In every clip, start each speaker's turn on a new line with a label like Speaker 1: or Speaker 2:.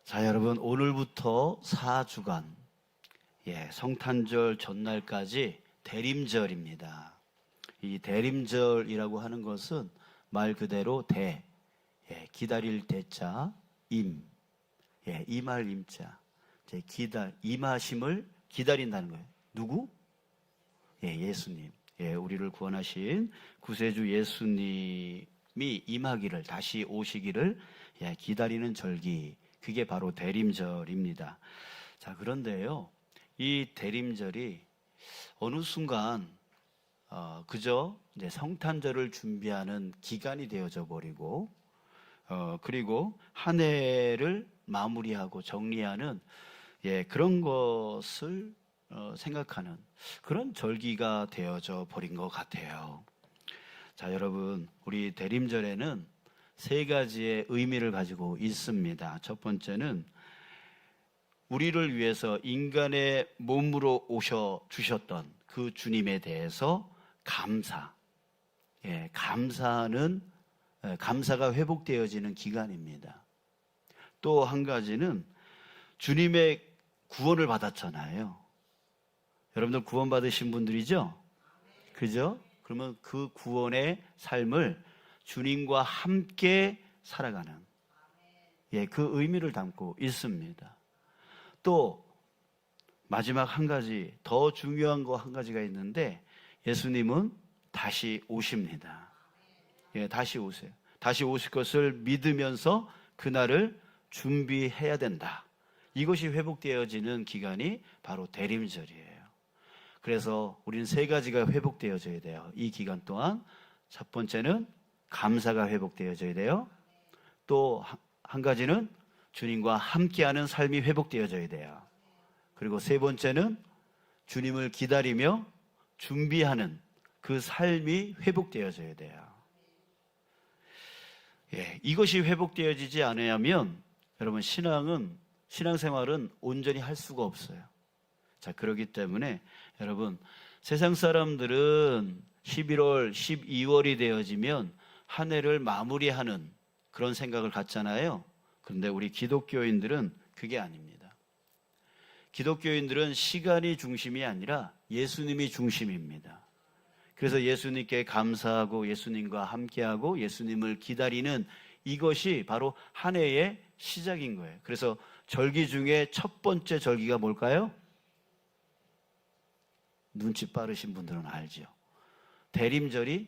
Speaker 1: 자, 여러분, 오늘부터 4주간, 성탄절 전날까지 대림절입니다. 이 대림절이라고 하는 것은 말 그대로 기다릴 대자, 임할 임자, 임하심을 기다린다는 거예요. 누구? 예수님. 우리를 구원하신 구세주 예수님이 임하기를, 다시 오시기를 기다리는 절기, 그게 바로 대림절입니다. 자, 그런데요, 이 대림절이 어느 순간 그저 이제 성탄절을 준비하는 기간이 되어져 버리고, 그리고 한 해를 마무리하고 정리하는 그런 것을 생각하는 그런 절기가 되어져 버린 것 같아요. 자, 여러분, 우리 대림절에는 세 가지의 의미를 가지고 있습니다. 첫 번째는 우리를 위해서 인간의 몸으로 오셔 주셨던 그 주님에 대해서 감사. 감사가 회복되어지는 기간입니다. 또 한 가지는 주님의 구원을 받았잖아요. 여러분들 구원 받으신 분들이죠? 그죠? 그러면 그 구원의 삶을 주님과 함께 살아가는 그 의미를 담고 있습니다. 또 마지막 한 가지, 더 중요한 거 한 가지가 있는데, 예수님은 다시 오십니다. 다시 오세요. 다시 오실 것을 믿으면서 그날을 준비해야 된다. 이것이 회복되어지는 기간이 바로 대림절이에요. 그래서 우리는 세 가지가 회복되어져야 돼요. 이 기간 동안. 첫 번째는 감사가 회복되어져야 돼요. 또 한 가지는 주님과 함께하는 삶이 회복되어져야 돼요. 그리고 세 번째는 주님을 기다리며 준비하는 그 삶이 회복되어져야 돼요. 이것이 회복되어지지 않으면 여러분 신앙생활은 온전히 할 수가 없어요. 자, 그렇기 때문에 여러분, 세상 사람들은 11월, 12월이 되어지면 한 해를 마무리하는 그런 생각을 갖잖아요. 그런데 우리 기독교인들은 그게 아닙니다. 기독교인들은 시간이 중심이 아니라 예수님이 중심입니다. 그래서 예수님께 감사하고 예수님과 함께하고 예수님을 기다리는 이것이 바로 한 해의 시작인 거예요. 그래서 절기 중에 첫 번째 절기가 뭘까요? 눈치 빠르신 분들은 알죠. 대림절이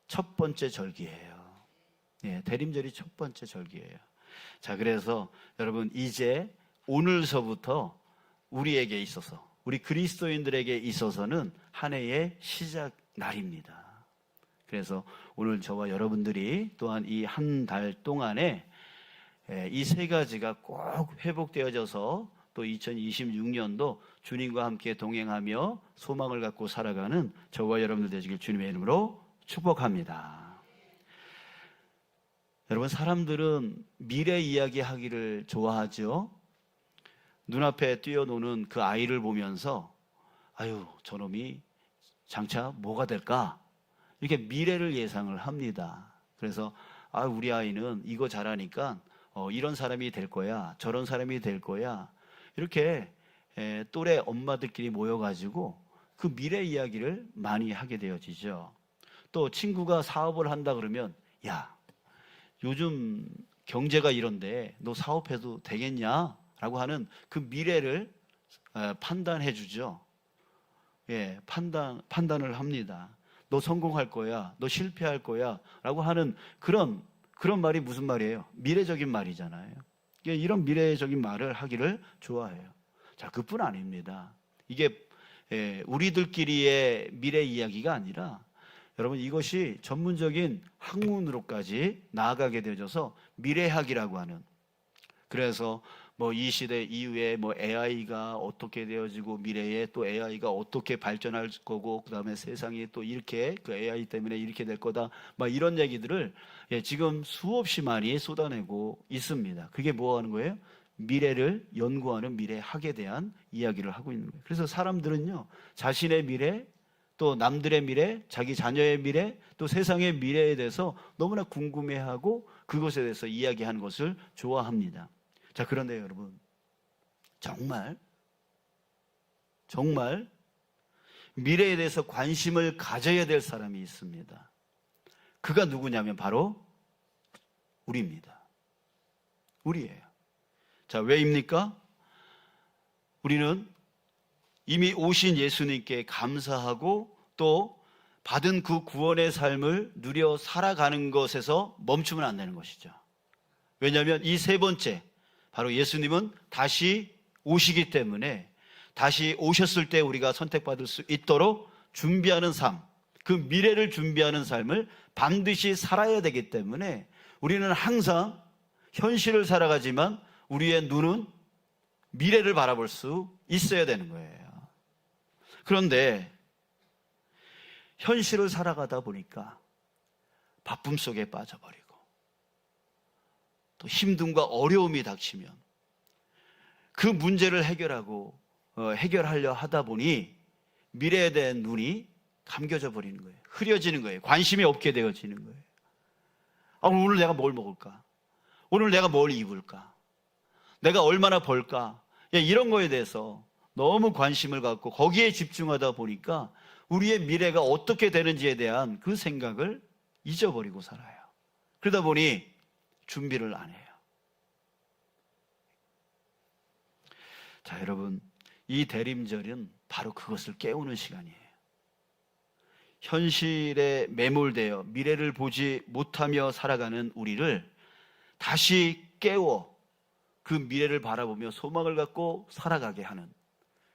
Speaker 1: 첫 번째 절기예요. 대림절이 첫 번째 절기예요. 자, 그래서 여러분, 이제 오늘서부터 우리에게 있어서, 우리 그리스도인들에게 있어서는 한 해의 시작 날입니다. 그래서 오늘 저와 여러분들이 또한 이 한 달 동안에 이 세 가지가 꼭 회복되어져서 또 2026년도 주님과 함께 동행하며 소망을 갖고 살아가는 저와 여러분들 되시길 주님의 이름으로 축복합니다. 여러분, 사람들은 미래 이야기 하기를 좋아하죠. 눈앞에 뛰어노는 그 아이를 보면서 아유, 저놈이 장차 뭐가 될까? 이렇게 미래를 예상을 합니다. 그래서 우리 아이는 이거 잘하니까 이런 사람이 될 거야, 저런 사람이 될 거야, 이렇게 또래 엄마들끼리 모여가지고 그 미래 이야기를 많이 하게 되어지죠. 또 친구가 사업을 한다 그러면 야, 요즘 경제가 이런데 너 사업해도 되겠냐? 라고 하는 그 미래를 판단해 주죠. 판단을 합니다. 너 성공할 거야, 너 실패할 거야 라고 하는 그런 말이 무슨 말이에요? 미래적인 말이잖아요. 이런 미래적인 말을 하기를 좋아해요. 자, 그뿐 아닙니다. 이게 우리들끼리의 미래 이야기가 아니라 여러분, 이것이 전문적인 학문으로까지 나아가게 되어져서 미래학이라고 하는, 그래서 이 시대 이후에 AI가 어떻게 되어지고 미래에 또 AI가 어떻게 발전할 거고 그다음에 세상이 또 이렇게 그 AI 때문에 이렇게 될 거다, 이런 얘기들을 지금 수없이 많이 쏟아내고 있습니다. 그게 뭐 하는 거예요? 미래를 연구하는 미래학에 대한 이야기를 하고 있는 거예요. 그래서 사람들은요, 자신의 미래, 또 남들의 미래, 자기 자녀의 미래, 또 세상의 미래에 대해서 너무나 궁금해하고 그것에 대해서 이야기하는 것을 좋아합니다. 자, 그런데 여러분, 정말 미래에 대해서 관심을 가져야 될 사람이 있습니다. 그가 누구냐면 바로 우리입니다. 우리예요. 자, 왜입니까? 우리는 이미 오신 예수님께 감사하고 또 받은 그 구원의 삶을 누려 살아가는 것에서 멈추면 안 되는 것이죠. 왜냐하면 이 세 번째, 바로 예수님은 다시 오시기 때문에 다시 오셨을 때 우리가 선택받을 수 있도록 준비하는 삶, 그 미래를 준비하는 삶을 반드시 살아야 되기 때문에 우리는 항상 현실을 살아가지만 우리의 눈은 미래를 바라볼 수 있어야 되는 거예요. 그런데 현실을 살아가다 보니까 바쁨 속에 빠져버리고 또 힘듦과 어려움이 닥치면 그 문제를 해결하려 하다 보니 미래에 대한 눈이 감겨져 버리는 거예요. 흐려지는 거예요. 관심이 없게 되어지는 거예요. 오늘 내가 뭘 먹을까? 오늘 내가 뭘 입을까? 내가 얼마나 벌까? 이런 거에 대해서 너무 관심을 갖고 거기에 집중하다 보니까 우리의 미래가 어떻게 되는지에 대한 그 생각을 잊어버리고 살아요. 그러다 보니 준비를 안 해요. 자, 여러분, 이 대림절은 바로 그것을 깨우는 시간이에요. 현실에 매몰되어 미래를 보지 못하며 살아가는 우리를 다시 깨워 그 미래를 바라보며 소망을 갖고 살아가게 하는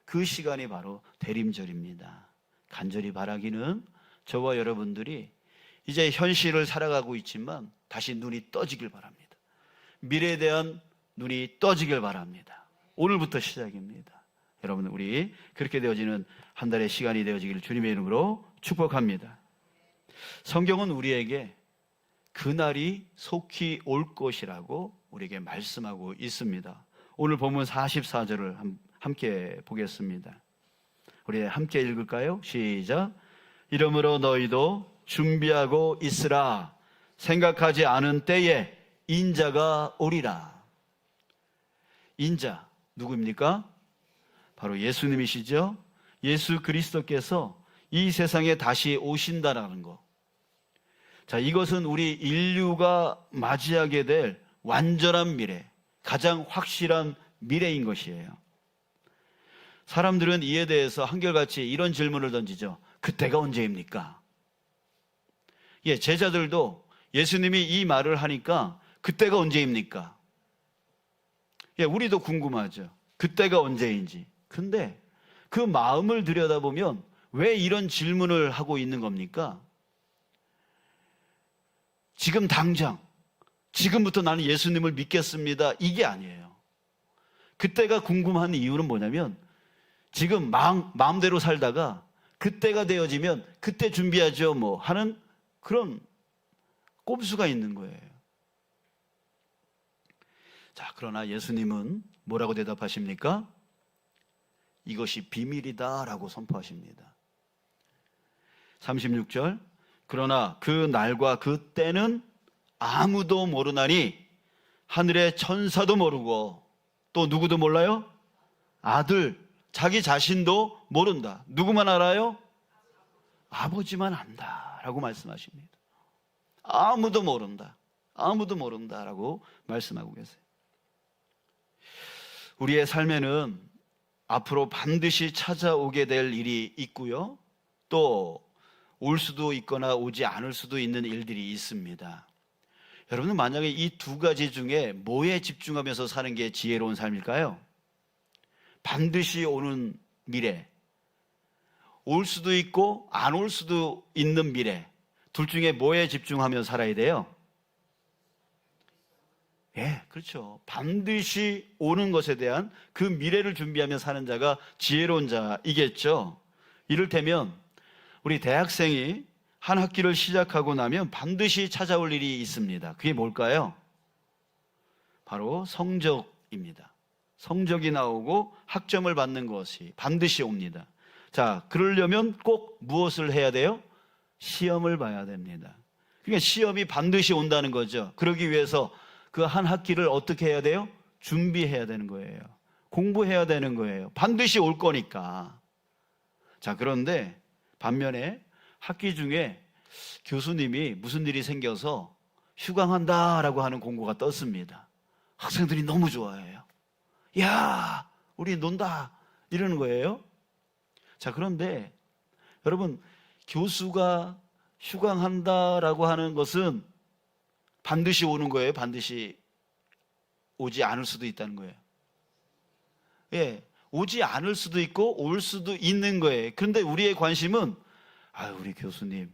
Speaker 1: 그 시간이 바로 대림절입니다. 간절히 바라기는 저와 여러분들이 이제 현실을 살아가고 있지만 다시 눈이 떠지길 바랍니다. 미래에 대한 눈이 떠지길 바랍니다. 오늘부터 시작입니다. 여러분, 우리 그렇게 되어지는 한 달의 시간이 되어지기를 주님의 이름으로 축복합니다. 성경은 우리에게 그날이 속히 올 것이라고 우리에게 말씀하고 있습니다. 오늘 본문 44절을 함께 보겠습니다. 우리 함께 읽을까요? 시작. 이러므로 너희도 준비하고 있으라. 생각하지 않은 때에 인자가 오리라. 인자 누구입니까? 바로 예수님이시죠. 예수 그리스도께서 이 세상에 다시 오신다라는 것. 자, 이것은 우리 인류가 맞이하게 될 완전한 미래, 가장 확실한 미래인 것이에요. 사람들은 이에 대해서 한결같이 이런 질문을 던지죠. 그때가 언제입니까? 제자들도 예수님이 이 말을 하니까 그때가 언제입니까? 우리도 궁금하죠. 그때가 언제인지. 근데 그 마음을 들여다보면 왜 이런 질문을 하고 있는 겁니까? 지금 당장, 지금부터 나는 예수님을 믿겠습니다. 이게 아니에요. 그때가 궁금한 이유는 뭐냐면 지금 마음대로 살다가 그때가 되어지면 그때 준비하죠 뭐 하는 그런 꼼수가 있는 거예요. 자, 그러나 예수님은 뭐라고 대답하십니까? 이것이 비밀이다 라고 선포하십니다. 36절. 그러나 그 날과 그 때는 아무도 모르나니 하늘의 천사도 모르고 또 누구도 몰라요? 아들, 자기 자신도 모른다. 누구만 알아요? 아버지만 안다 라고 말씀하십니다. 아무도 모른다. 아무도 모른다라고 말씀하고 계세요. 우리의 삶에는 앞으로 반드시 찾아오게 될 일이 있고요. 또 올 수도 있거나 오지 않을 수도 있는 일들이 있습니다. 여러분은 만약에 이 두 가지 중에 뭐에 집중하면서 사는 게 지혜로운 삶일까요? 반드시 오는 미래, 올 수도 있고 안 올 수도 있는 미래, 둘 중에 뭐에 집중하며 살아야 돼요? 그렇죠. 반드시 오는 것에 대한 그 미래를 준비하며 사는 자가 지혜로운 자이겠죠. 이를테면 우리 대학생이 한 학기를 시작하고 나면 반드시 찾아올 일이 있습니다. 그게 뭘까요? 바로 성적입니다. 성적이 나오고 학점을 받는 것이 반드시 옵니다. 자, 그러려면 꼭 무엇을 해야 돼요? 시험을 봐야 됩니다. 그러니까 시험이 반드시 온다는 거죠. 그러기 위해서 그 한 학기를 어떻게 해야 돼요? 준비해야 되는 거예요. 공부해야 되는 거예요. 반드시 올 거니까. 자, 그런데 반면에 학기 중에 교수님이 무슨 일이 생겨서 휴강한다라고 하는 공고가 떴습니다. 학생들이 너무 좋아해요. 야, 우리 논다 이러는 거예요. 자, 그런데 여러분, 교수가 휴강한다라고 하는 것은 반드시 오는 거예요? 반드시 오지 않을 수도 있다는 거예요? 예, 오지 않을 수도 있고 올 수도 있는 거예요. 그런데 우리의 관심은 우리 교수님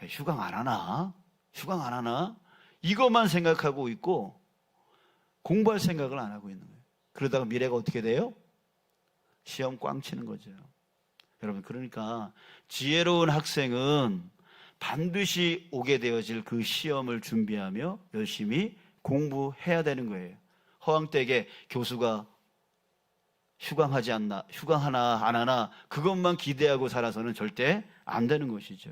Speaker 1: 휴강 안 하나? 휴강 안 하나? 이것만 생각하고 있고 공부할 생각을 안 하고 있는 거예요. 그러다가 미래가 어떻게 돼요? 시험 꽝 치는 거죠. 여러분, 그러니까 지혜로운 학생은 반드시 오게 되어질 그 시험을 준비하며 열심히 공부해야 되는 거예요. 허황되게 교수가 휴강하지 않나, 휴강하나 안 하나 그것만 기대하고 살아서는 절대 안 되는 것이죠.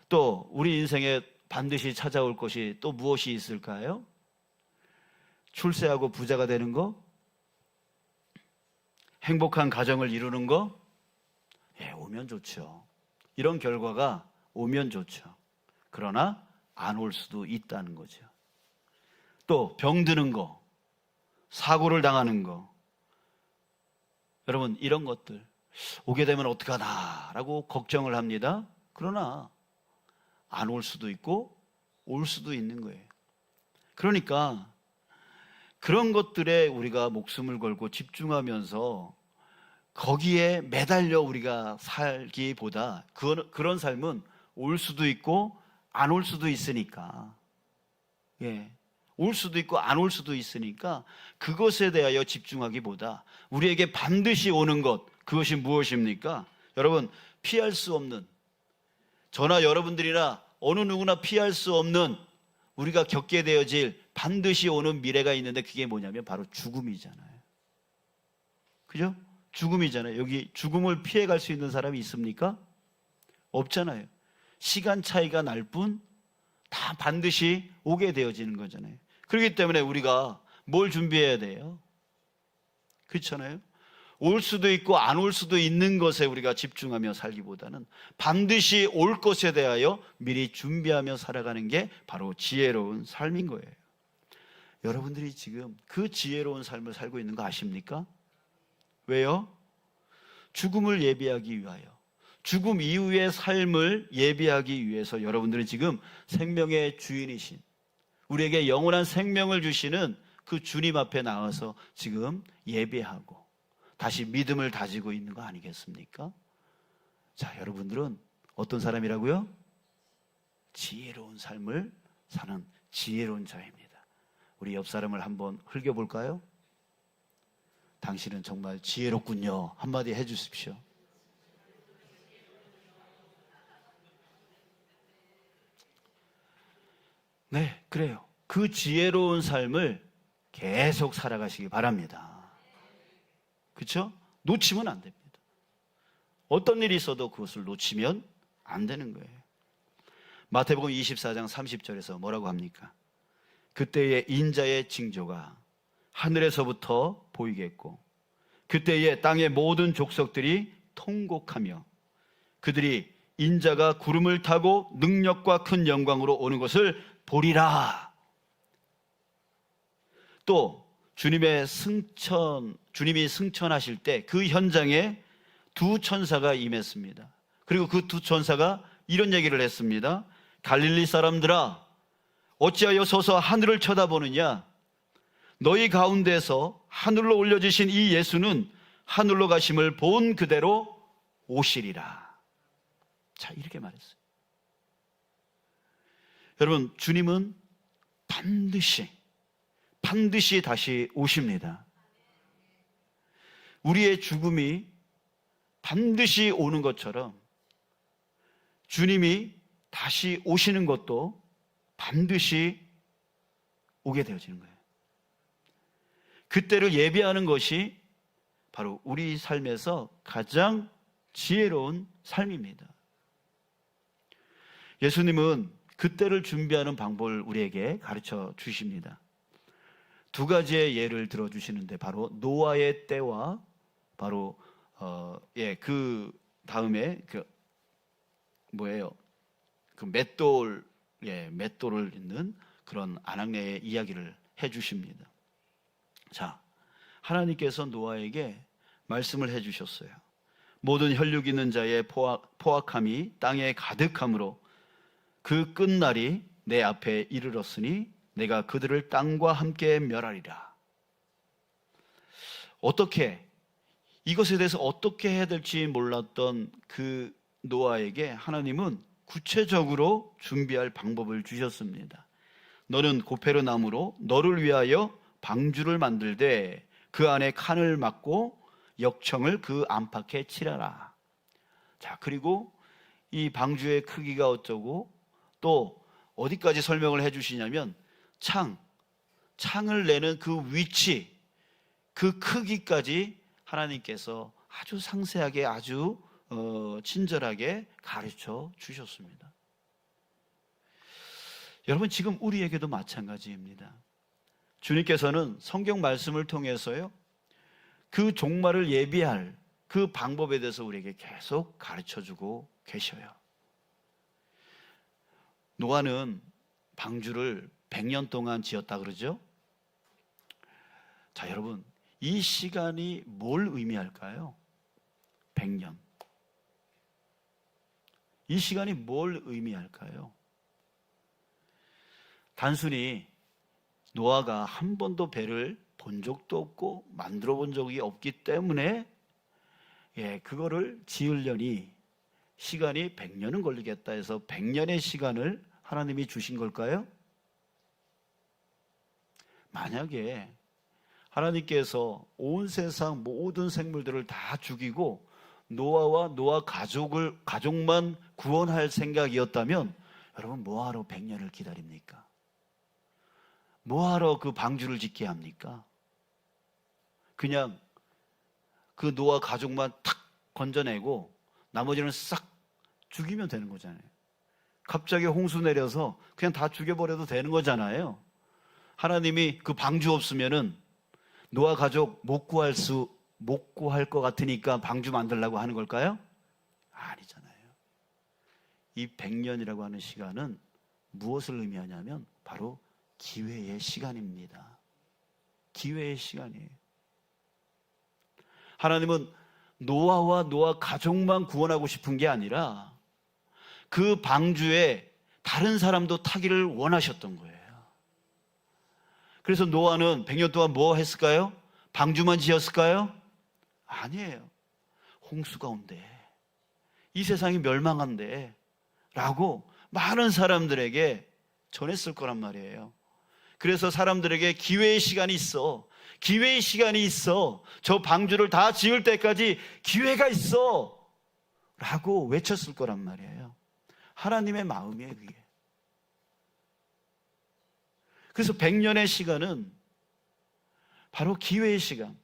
Speaker 1: 또 우리 인생에 반드시 찾아올 것이 또 무엇이 있을까요? 출세하고 부자가 되는 거? 행복한 가정을 이루는 거? 예, 오면 좋죠. 이런 결과가 오면 좋죠. 그러나 안 올 수도 있다는 거죠. 또 병드는 거, 사고를 당하는 거. 여러분, 이런 것들 오게 되면 어떡하나라고 걱정을 합니다. 그러나 안 올 수도 있고 올 수도 있는 거예요. 그러니까 그런 것들에 우리가 목숨을 걸고 집중하면서 거기에 매달려 우리가 살기보다 그런 삶은 올 수도 있고 안 올 수도 있으니까, 예, 올 수도 있고 안 올 수도 있으니까 그것에 대하여 집중하기보다 우리에게 반드시 오는 것, 그것이 무엇입니까? 여러분, 피할 수 없는, 저나 여러분들이나 어느 누구나 피할 수 없는 우리가 겪게 되어질 반드시 오는 미래가 있는데 그게 뭐냐면 바로 죽음이잖아요. 그죠? 죽음이잖아요. 여기 죽음을 피해갈 수 있는 사람이 있습니까? 없잖아요. 시간 차이가 날 뿐 다 반드시 오게 되어지는 거잖아요. 그렇기 때문에 우리가 뭘 준비해야 돼요? 그렇잖아요. 올 수도 있고 안 올 수도 있는 것에 우리가 집중하며 살기보다는 반드시 올 것에 대하여 미리 준비하며 살아가는 게 바로 지혜로운 삶인 거예요. 여러분들이 지금 그 지혜로운 삶을 살고 있는 거 아십니까? 왜요? 죽음을 예비하기 위하여, 죽음 이후의 삶을 예비하기 위해서 여러분들은 지금 생명의 주인이신, 우리에게 영원한 생명을 주시는 그 주님 앞에 나와서 지금 예배하고 다시 믿음을 다지고 있는 거 아니겠습니까? 자, 여러분들은 어떤 사람이라고요? 지혜로운 삶을 사는 지혜로운 자입니다. 우리 옆 사람을 한번 흘겨볼까요? 당신은 정말 지혜롭군요. 한마디 해주십시오. 네, 그래요. 그 지혜로운 삶을 계속 살아가시기 바랍니다. 그렇죠? 놓치면 안 됩니다. 어떤 일이 있어도 그것을 놓치면 안 되는 거예요. 마태복음 24장 30절에서 뭐라고 합니까? 그때의 인자의 징조가 하늘에서부터 보이겠고 그때에 땅의 모든 족속들이 통곡하며 그들이 인자가 구름을 타고 능력과 큰 영광으로 오는 것을 보리라. 또 주님이 승천하실 때 그 현장에 두 천사가 임했습니다. 그리고 그 두 천사가 이런 얘기를 했습니다. 갈릴리 사람들아, 어찌하여 서서 하늘을 쳐다보느냐? 너희 가운데서 하늘로 올려지신 이 예수는 하늘로 가심을 본 그대로 오시리라. 자, 이렇게 말했어요. 여러분, 주님은 반드시 다시 오십니다. 우리의 죽음이 반드시 오는 것처럼 주님이 다시 오시는 것도 반드시 오게 되어지는 거예요. 그때를 예비하는 것이 바로 우리 삶에서 가장 지혜로운 삶입니다. 예수님은 그때를 준비하는 방법을 우리에게 가르쳐 주십니다. 두 가지의 예를 들어주시는데 바로 노아의 때와 바로 그 다음에 그 맷돌을 있는 그런 아낙네의 이야기를 해주십니다. 자, 하나님께서 노아에게 말씀을 해주셨어요. 모든 혈육 있는 자의 포악함이 땅에 가득함으로 그 끝날이 내 앞에 이르렀으니 내가 그들을 땅과 함께 멸하리라. 이것에 대해서 어떻게 해야 될지 몰랐던 그 노아에게 하나님은 구체적으로 준비할 방법을 주셨습니다. 너는 고페르 나무로 너를 위하여 방주를 만들되 그 안에 칸을 막고 역청을 그 안팎에 칠하라. 자, 그리고 이 방주의 크기가 어쩌고 또 어디까지 설명을 해 주시냐면 창을 내는 그 위치, 그 크기까지 하나님께서 아주 상세하게 아주 친절하게 가르쳐 주셨습니다. 여러분, 지금 우리에게도 마찬가지입니다. 주님께서는 성경 말씀을 통해서요, 그 종말을 예비할 그 방법에 대해서 우리에게 계속 가르쳐 주고 계셔요. 노아는 방주를 100년 동안 지었다 그러죠? 자, 여러분, 이 시간이 뭘 의미할까요? 100년. 이 시간이 뭘 의미할까요? 단순히 노아가 한 번도 배를 본 적도 없고 만들어 본 적이 없기 때문에 그거를 지으려니 시간이 100년은 걸리겠다 해서 100년의 시간을 하나님이 주신 걸까요? 만약에 하나님께서 온 세상 모든 생물들을 다 죽이고 노아와 노아 가족만 구원할 생각이었다면 여러분, 뭐하러 100년을 기다립니까? 뭐하러 그 방주를 짓게 합니까? 그냥 그 노아 가족만 탁 건져내고 나머지는 싹 죽이면 되는 거잖아요. 갑자기 홍수 내려서 그냥 다 죽여버려도 되는 거잖아요. 하나님이 그 방주 없으면은 노아 가족 못 구할 것 같으니까 방주 만들려고 하는 걸까요? 아니잖아요. 이 100년이라고 하는 시간은 무엇을 의미하냐면 바로 기회의 시간입니다. 기회의 시간이에요. 하나님은 노아와 노아 가족만 구원하고 싶은 게 아니라 그 방주에 다른 사람도 타기를 원하셨던 거예요. 그래서 노아는 100년 동안 뭐 했을까요? 방주만 지었을까요? 아니에요. 홍수가 온대, 이 세상이 멸망한대 라고 많은 사람들에게 전했을 거란 말이에요. 그래서 사람들에게 기회의 시간이 있어, 기회의 시간이 있어, 저 방주를 다 지을 때까지 기회가 있어 라고 외쳤을 거란 말이에요. 하나님의 마음이에요, 그게. 그래서 100년의 시간은 바로 기회의 시간,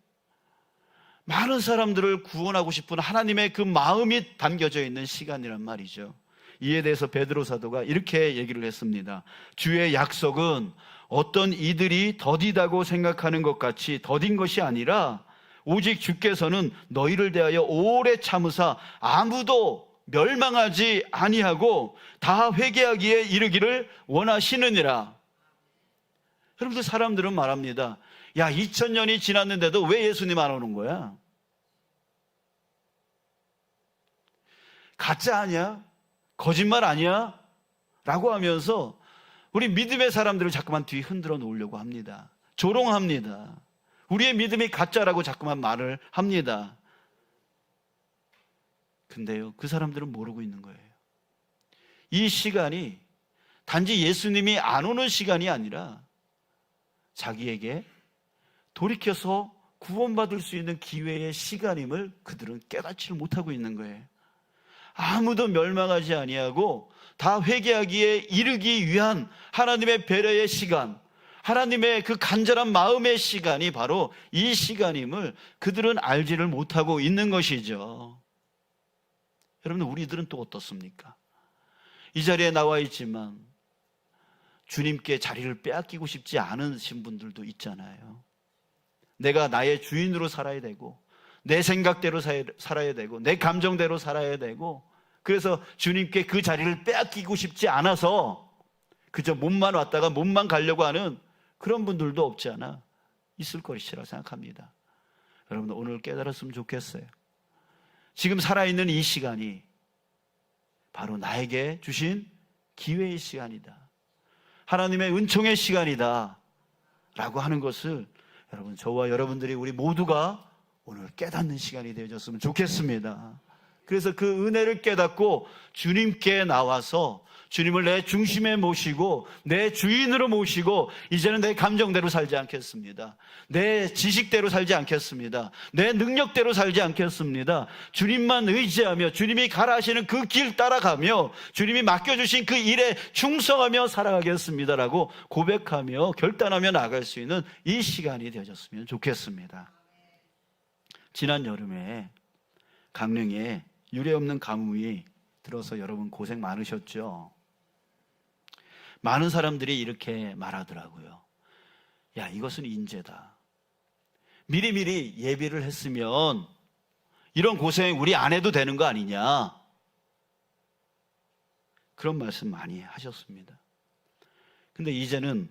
Speaker 1: 많은 사람들을 구원하고 싶은 하나님의 그 마음이 담겨져 있는 시간이란 말이죠. 이에 대해서 베드로 사도가 이렇게 얘기를 했습니다. 주의 약속은 어떤 이들이 더디다고 생각하는 것 같이 더딘 것이 아니라 오직 주께서는 너희를 대하여 오래 참으사 아무도 멸망하지 아니하고 다 회개하기에 이르기를 원하시느니라. 여러분들, 사람들은 말합니다. 야, 2000년이 지났는데도 왜 예수님 안 오는 거야? 가짜 아니야? 거짓말 아니야? 라고 하면서 우리 믿음의 사람들을 자꾸만 뒤 흔들어 놓으려고 합니다. 조롱합니다. 우리의 믿음이 가짜라고 자꾸만 말을 합니다. 근데요, 그 사람들은 모르고 있는 거예요. 이 시간이 단지 예수님이 안 오는 시간이 아니라 자기에게 돌이켜서 구원받을 수 있는 기회의 시간임을 그들은 깨닫지를 못하고 있는 거예요. 아무도 멸망하지 아니하고 다 회개하기에 이르기 위한 하나님의 배려의 시간, 하나님의 그 간절한 마음의 시간이 바로 이 시간임을 그들은 알지를 못하고 있는 것이죠. 여러분, 우리들은 또 어떻습니까? 이 자리에 나와 있지만 주님께 자리를 빼앗기고 싶지 않으신 분들도 있잖아요. 내가 나의 주인으로 살아야 되고, 내 생각대로 살아야 되고, 내 감정대로 살아야 되고, 그래서 주님께 그 자리를 빼앗기고 싶지 않아서 그저 몸만 왔다가 몸만 가려고 하는 그런 분들도 없지 않아 있을 것이라 생각합니다. 여러분, 오늘 깨달았으면 좋겠어요. 지금 살아있는 이 시간이 바로 나에게 주신 기회의 시간이다, 하나님의 은총의 시간이다 라고 하는 것을 여러분, 저와 여러분들이 우리 모두가 오늘 깨닫는 시간이 되어졌으면 좋겠습니다. 그래서 그 은혜를 깨닫고 주님께 나와서 주님을 내 중심에 모시고 내 주인으로 모시고, 이제는 내 감정대로 살지 않겠습니다. 내 지식대로 살지 않겠습니다. 내 능력대로 살지 않겠습니다. 주님만 의지하며 주님이 가라 하시는 그 길 따라가며 주님이 맡겨주신 그 일에 충성하며 살아가겠습니다라고 고백하며 결단하며 나아갈 수 있는 이 시간이 되어졌으면 좋겠습니다. 지난 여름에 강릉에 유례없는 가뭄이 들어서 여러분 고생 많으셨죠? 많은 사람들이 이렇게 말하더라고요. 야, 이것은 인재다. 미리미리 예비를 했으면 이런 고생 우리 안 해도 되는 거 아니냐, 그런 말씀 많이 하셨습니다. 근데 이제는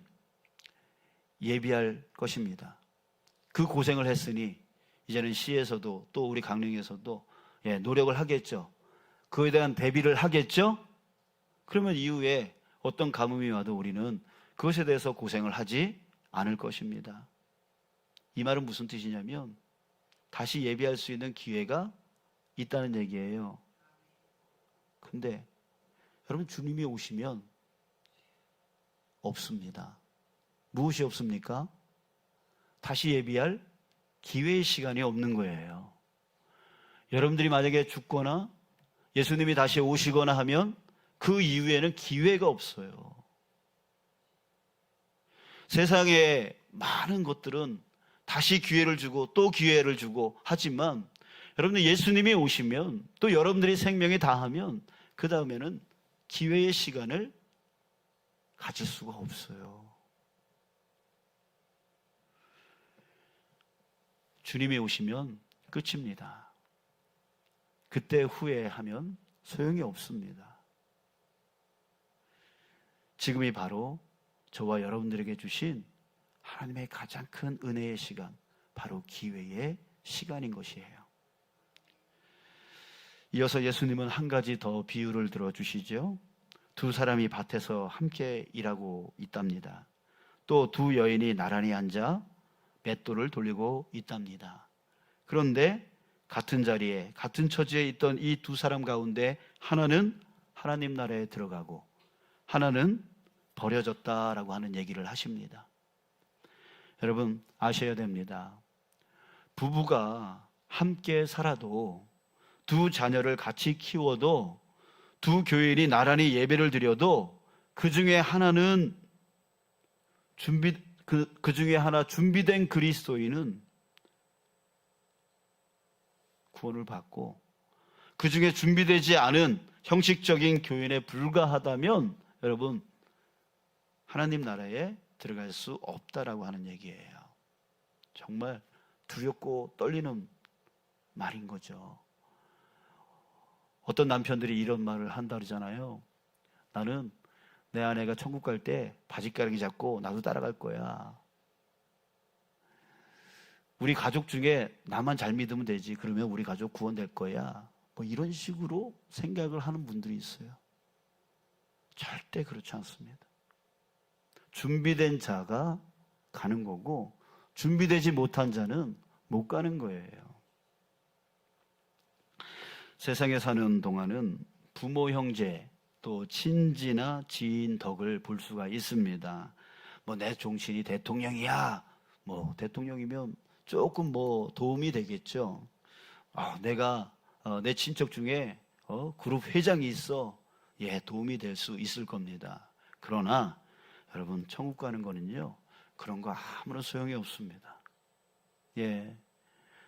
Speaker 1: 예비할 것입니다. 그 고생을 했으니 이제는 시에서도 또 우리 강릉에서도 노력을 하겠죠. 그에 대한 대비를 하겠죠. 그러면 이후에 어떤 가뭄이 와도 우리는 그것에 대해서 고생을 하지 않을 것입니다. 이 말은 무슨 뜻이냐면 다시 예비할 수 있는 기회가 있다는 얘기예요. 근데 여러분, 주님이 오시면 없습니다. 무엇이 없습니까? 다시 예비할 기회의 시간이 없는 거예요. 여러분들이 만약에 죽거나 예수님이 다시 오시거나 하면 그 이후에는 기회가 없어요. 세상에 많은 것들은 다시 기회를 주고 또 기회를 주고 하지만, 여러분들 예수님이 오시면 또 여러분들이 생명이 다하면 그 다음에는 기회의 시간을 가질 수가 없어요. 주님이 오시면 끝입니다. 그때 후회하면 소용이 없습니다. 지금이 바로 저와 여러분들에게 주신 하나님의 가장 큰 은혜의 시간, 바로 기회의 시간인 것이에요. 이어서 예수님은 한 가지 더 비유를 들어주시죠. 두 사람이 밭에서 함께 일하고 있답니다. 또 두 여인이 나란히 앉아 맷돌을 돌리고 있답니다. 그런데 같은 자리에 같은 처지에 있던 이 두 사람 가운데 하나는 하나님 나라에 들어가고 하나는 버려졌다라고 하는 얘기를 하십니다. 여러분, 아셔야 됩니다. 부부가 함께 살아도, 두 자녀를 같이 키워도, 두 교인이 나란히 예배를 드려도 그 중에 하나는 그 중에 하나 준비된 그리스도인은 구원을 받고, 그 중에 준비되지 않은 형식적인 교인에 불과하다면 여러분, 하나님 나라에 들어갈 수 없다라고 하는 얘기예요. 정말 두렵고 떨리는 말인 거죠. 어떤 남편들이 이런 말을 한다 그러잖아요. 나는 내 아내가 천국 갈 때 바짓가랑이 잡고 나도 따라갈 거야. 우리 가족 중에 나만 잘 믿으면 되지, 그러면 우리 가족 구원될 거야. 뭐 이런 식으로 생각을 하는 분들이 있어요. 절대 그렇지 않습니다. 준비된 자가 가는 거고 준비되지 못한 자는 못 가는 거예요. 세상에 사는 동안은 부모, 형제, 또 친지나 지인 덕을 볼 수가 있습니다. 뭐 내 종신이 대통령이야. 뭐 대통령이면 조금 뭐 도움이 되겠죠. 내가 내 친척 중에 그룹 회장이 있어. 도움이 될 수 있을 겁니다. 그러나 여러분, 천국 가는 거는요, 그런 거 아무런 소용이 없습니다.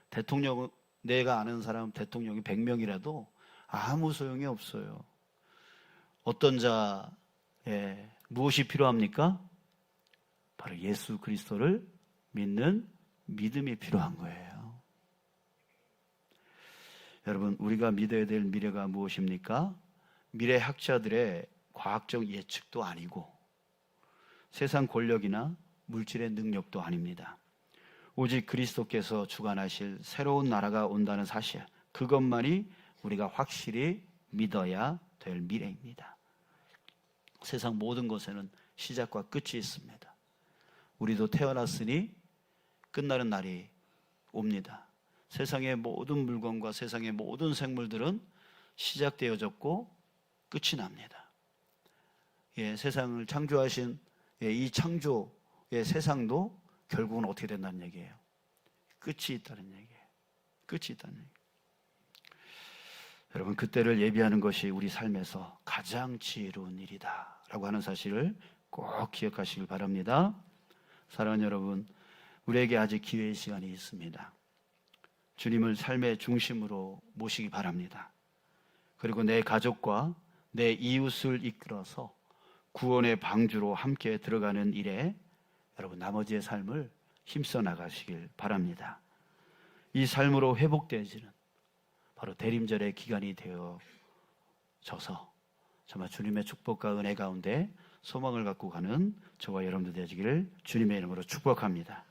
Speaker 1: 대통령, 내가 아는 사람 대통령이 100명이라도 아무 소용이 없어요. 어떤 자 무엇이 필요합니까? 바로 예수 그리스도를 믿는 믿음이 필요한 거예요. 여러분, 우리가 믿어야 될 미래가 무엇입니까? 미래 학자들의 과학적 예측도 아니고 세상 권력이나 물질의 능력도 아닙니다. 오직 그리스도께서 주관하실 새로운 나라가 온다는 사실, 그것만이 우리가 확실히 믿어야 될 미래입니다. 세상 모든 것에는 시작과 끝이 있습니다. 우리도 태어났으니 끝나는 날이 옵니다. 세상의 모든 물건과 세상의 모든 생물들은 시작되어졌고 끝이 납니다. 세상을 창조하신 이 창조의 세상도 결국은 어떻게 된다는 얘기예요? 끝이 있다는 얘기예요. 끝이 있다는 얘기예요. 여러분, 그때를 예비하는 것이 우리 삶에서 가장 지혜로운 일이다 라고 하는 사실을 꼭 기억하시길 바랍니다. 사랑하는 여러분, 우리에게 아직 기회의 시간이 있습니다. 주님을 삶의 중심으로 모시기 바랍니다. 그리고 내 가족과 내 이웃을 이끌어서 구원의 방주로 함께 들어가는 일에 여러분 나머지의 삶을 힘써 나가시길 바랍니다. 이 삶으로 회복되어지는 바로 대림절의 기간이 되어져서 정말 주님의 축복과 은혜 가운데 소망을 갖고 가는 저와 여러분들 되시기를 주님의 이름으로 축복합니다.